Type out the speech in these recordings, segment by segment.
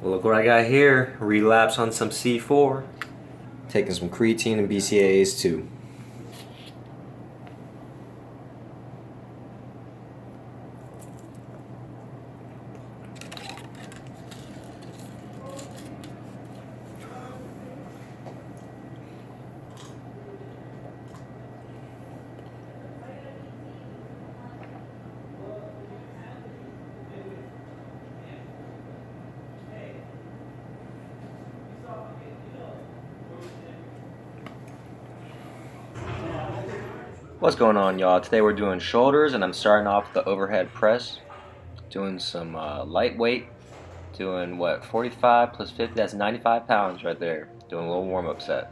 Look what I got here. Relapse on some C4. Taking some creatine and BCAAs too. What's going on, y'all? Today we're doing shoulders, and I'm starting off with the overhead press. Doing some lightweight. Doing what, 45 plus 50? That's 95 pounds right there. Doing a little warm-up set.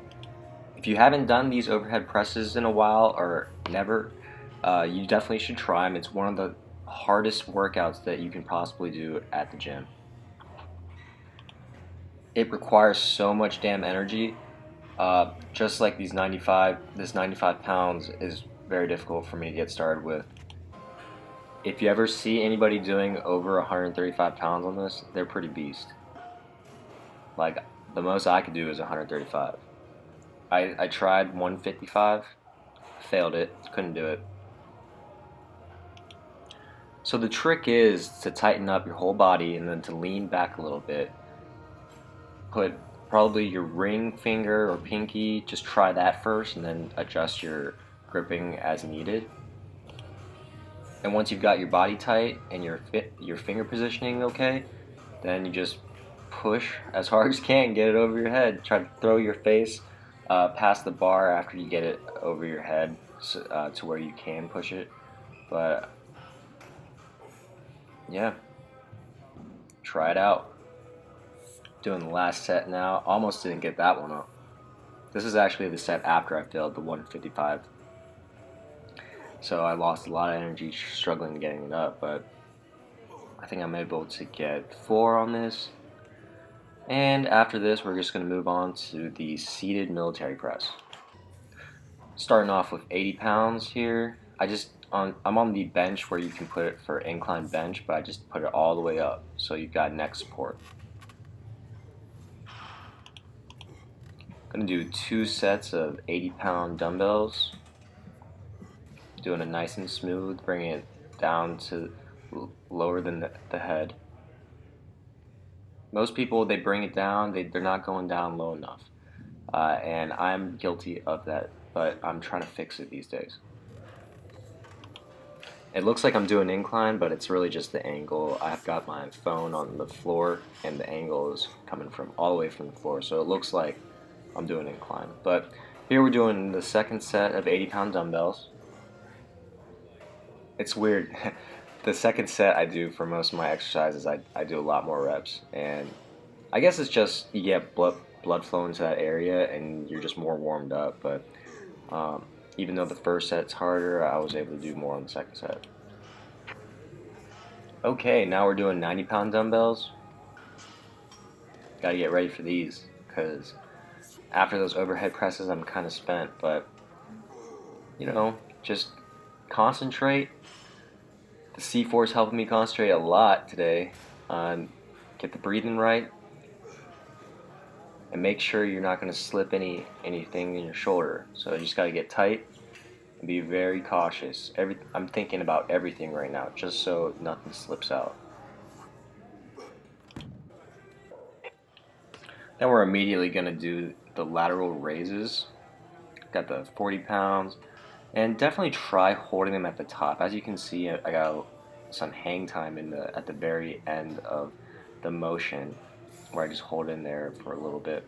If you haven't done these overhead presses in a while or never, you definitely should try them. It's one of the hardest workouts that you can possibly do at the gym. It requires so much damn energy. Just like this 95 pounds is very difficult for me to get started with. If you ever see anybody doing over 135 pounds on this, they're pretty beast. Like, the most I could do is 135. I tried 155, failed it, couldn't do it. So the trick is to tighten up your whole body and then to lean back a little bit. Put probably your ring finger or pinky, just try that first and then adjust your gripping as needed. And once you've got your body tight and your finger positioning okay, then you just push as hard as you can, get it over your head. Try to throw your face past the bar after you get it over your head to where you can push it. But yeah, try it out. Doing the last set now. Almost didn't get that one up. This is actually the set after I failed the 155. So I lost a lot of energy struggling getting it up, but I think I'm able to get 4 on this. And after this, we're just going to move on to the seated military press. Starting off with 80 pounds here. I'm on the bench where you can put it for incline bench, but I just put it all the way up, so you've got neck support. Gonna do 2 sets of 80-pound dumbbells. Doing it nice and smooth, bringing it down to lower than the head. Most people, they bring it down, they're not going down low enough. And I'm guilty of that, but I'm trying to fix it these days. It looks like I'm doing incline, but it's really just the angle. I've got my phone on the floor, and the angle is coming from all the way from the floor, so it looks like I'm doing incline. But here we're doing the second set of 80-pound dumbbells. It's weird. The second set I do for most of my exercises, I do a lot more reps, and I guess it's just you get blood flow into that area, and you're just more warmed up. But even though the first set's harder, I was able to do more on the second set. Okay, now we're doing 90-pound dumbbells. Gotta get ready for these, because after those overhead presses, I'm kind of spent, but just concentrate. The C4 is helping me concentrate a lot today. Get the breathing right, and make sure you're not going to slip anything in your shoulder. So you just got to get tight and be very cautious. I'm thinking about everything right now, just so nothing slips out. Then we're immediately going to do the lateral raises. Got the 40 pounds. And definitely try holding them at the top. As you can see, I got some hang time at the very end of the motion, where I just hold in there for a little bit.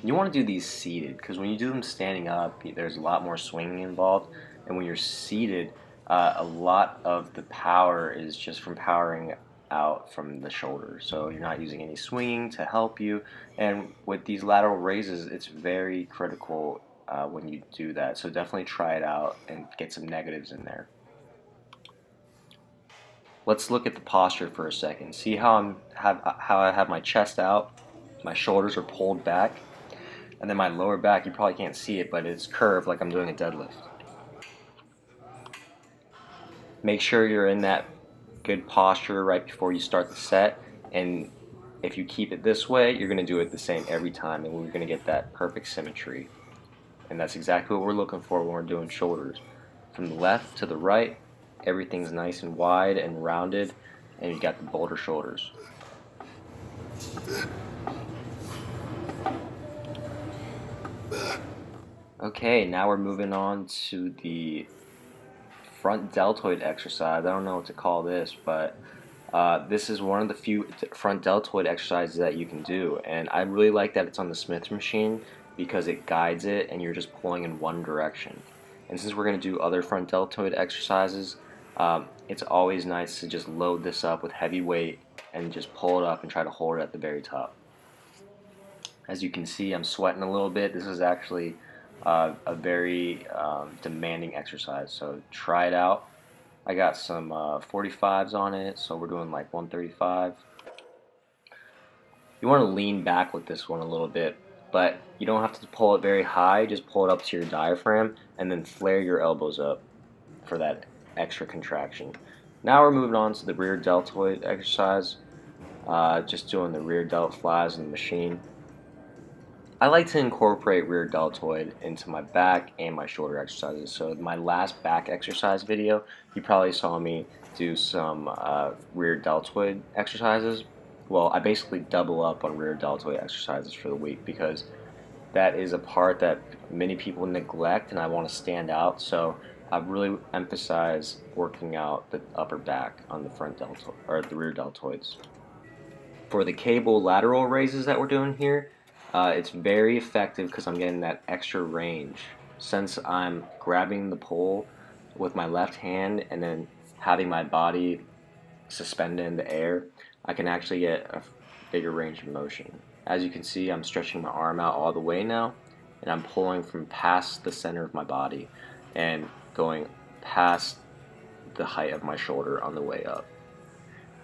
You want to do these seated, because when you do them standing up, there's a lot more swinging involved. And when you're seated, a lot of the power is just from powering out from the shoulder. So you're not using any swinging to help you. And with these lateral raises, it's very critical when you do that. So definitely try it out and get some negatives in there. Let's look at the posture for a second. See how I have my chest out, my shoulders are pulled back, and then my lower back, you probably can't see it, but it's curved like I'm doing a deadlift. Make sure you're in that good posture right before you start the set, And if you keep it this way, you're going to do it the same every time, and we're going to get that perfect symmetry. And that's exactly what we're looking for when we're doing shoulders. From the left to the right, everything's nice and wide and rounded, and you got the bolder shoulders. Okay, now we're moving on to the front deltoid exercise. I don't know what to call this, but this is one of the few front deltoid exercises that you can do, and I really like that it's on the Smith machine because it guides it and you're just pulling in one direction. And since we're going to do other front deltoid exercises, it's always nice to just load this up with heavy weight and just pull it up and try to hold it at the very top. As you can see, I'm sweating a little bit. This is actually a very demanding exercise, so try it out. I got some 45s on it, so we're doing like 135. You want to lean back with this one a little bit, but you don't have to pull it very high. Just pull it up to your diaphragm and then flare your elbows up for that extra contraction. Now we're moving on to the rear deltoid exercise. Just doing the rear delt flies in the machine. I like to incorporate rear deltoid into my back and my shoulder exercises. So my last back exercise video, you probably saw me do some rear deltoid exercises. Well, I basically double up on rear deltoid exercises for the week because that is a part that many people neglect and I want to stand out. So I really emphasize working out the upper back on the front deltoid or the rear deltoids. For the cable lateral raises that we're doing here, it's very effective because I'm getting that extra range. Since I'm grabbing the pole with my left hand and then having my body suspended in the air, I can actually get a bigger range of motion. As you can see, I'm stretching my arm out all the way now, and I'm pulling from past the center of my body and going past the height of my shoulder on the way up.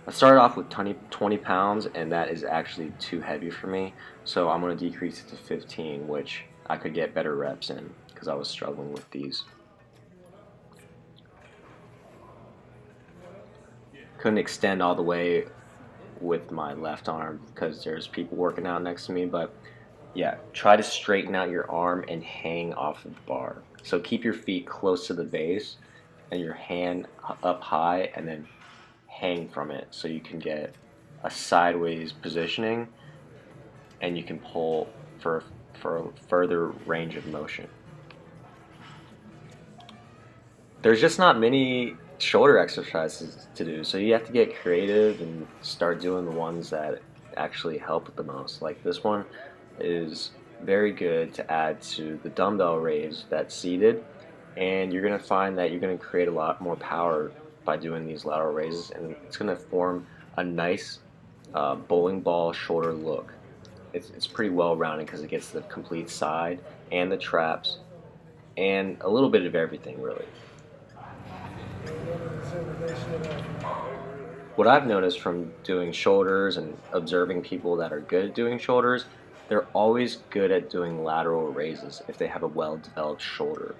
I started off with 20 pounds, and that is actually too heavy for me, so I'm going to decrease it to 15, which I could get better reps in because I was struggling with these. Couldn't extend all the way with my left arm because there's people working out next to me, but yeah, try to straighten out your arm and hang off of the bar. So keep your feet close to the base and your hand up high and then hang from it so you can get a sideways positioning and you can pull for a further range of motion. There's just not many shoulder exercises to do, so you have to get creative and start doing the ones that actually help the most. Like this one is very good to add to the dumbbell raise that's seated, and you're going to find that you're going to create a lot more power by doing these lateral raises, and it's going to form a nice bowling ball shoulder look. It's pretty well rounded because it gets the complete side and the traps and a little bit of everything really. What I've noticed from doing shoulders and observing people that are good at doing shoulders, they're always good at doing lateral raises if they have a well-developed shoulder.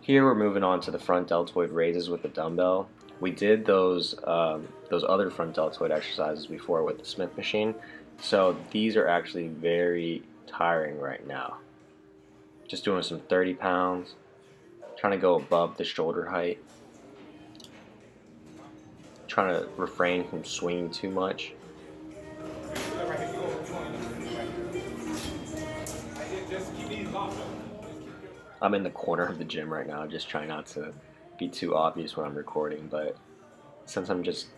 Here we're moving on to the front deltoid raises with the dumbbell. We did those other front deltoid exercises before with the Smith machine, so these are actually very tiring right now. Just doing some 30 pounds, trying to go above the shoulder height, trying to refrain from swinging too much. I'm in the corner of the gym right now, just trying not to be too obvious when I'm recording, but since I'm just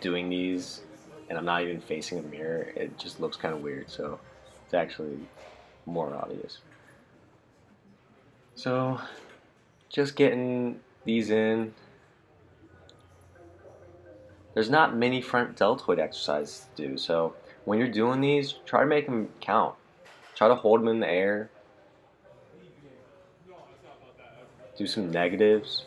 doing these and I'm not even facing a mirror, it just looks kind of weird, so it's actually more obvious. So, just getting these in. There's not many front deltoid exercises to do, so when you're doing these, try to make them count. Try to hold them in the air. Do some negatives.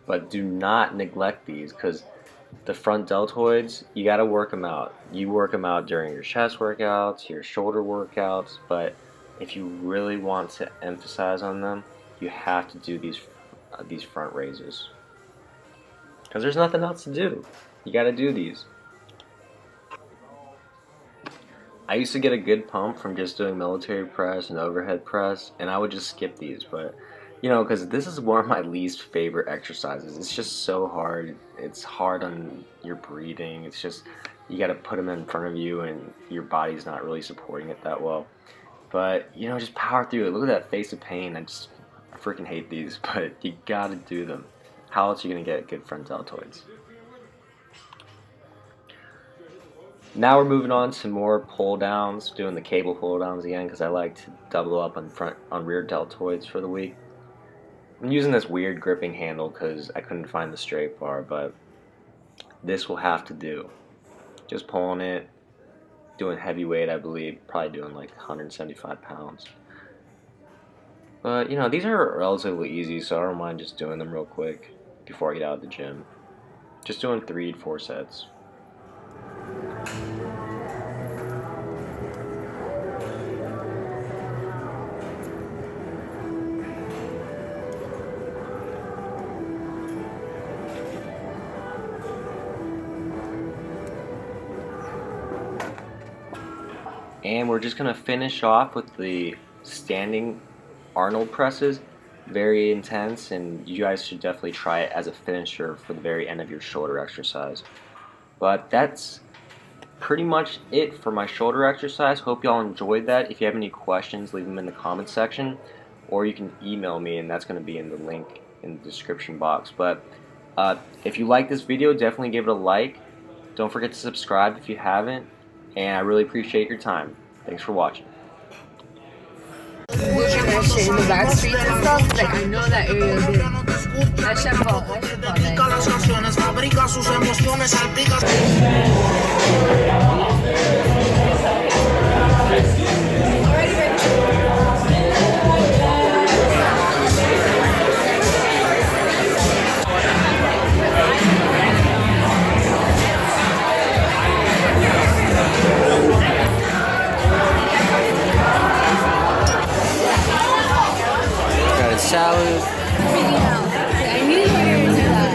But do not neglect these because the front deltoids, you got to work them out. You work them out during your chest workouts, your shoulder workouts, but if you really want to emphasize on them, you have to do these front raises, because there's nothing else to do. You got to do these. I used to get a good pump from just doing military press and overhead press, and I would just skip these, but you know, because this is one of my least favorite exercises. It's just so hard. It's hard on your breathing. It's just, you got to put them in front of you and your body's not really supporting it that well. But you know, just power through it. Look at that face of pain. I freaking hate these, but you got to do them. How else are you going to get good front deltoids? Now we're moving on to more pull downs, doing the cable pull downs again, because I like to double up on rear deltoids for the week. I'm using this weird gripping handle because I couldn't find the straight bar, but this will have to do. Just pulling it, doing heavy weight, I believe, probably doing like 175 pounds. But you know, these are relatively easy, so I don't mind just doing them real quick before I get out of the gym. Just doing 3 to 4 sets. And we're just going to finish off with the standing Arnold presses. Very intense, and you guys should definitely try it as a finisher for the very end of your shoulder exercise. But that's pretty much it for my shoulder exercise. Hope y'all enjoyed that. If you have any questions, leave them in the comments section, or you can email me, and that's going to be in the link in the description box. But if you like this video, definitely give it a like. Don't forget to subscribe if you haven't, and I really appreciate your time. Thanks for watching. In the back streets and stuff, like I know that area a bit. That shit fall Got a salad. I knew you were gonna do that.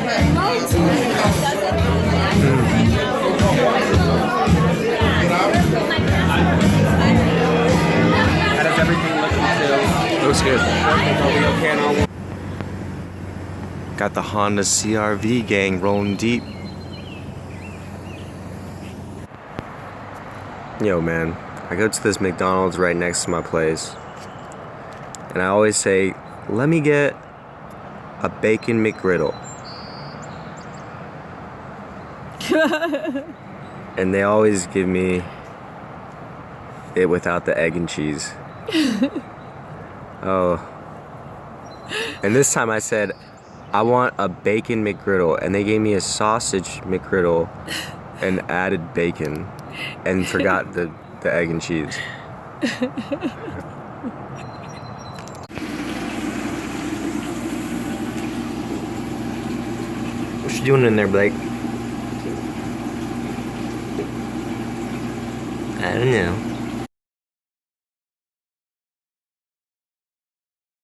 How does everything look until? Looks good. Got the Honda CR-V gang rolling deep. Yo man, I go to this McDonald's right next to my place, and I always say, let me get a bacon McGriddle. And they always give me it without the egg and cheese. Oh. And this time I said, I want a bacon McGriddle, and they gave me a sausage McGriddle and added bacon and forgot the egg and cheese. What you doing in there, Blake? I don't know.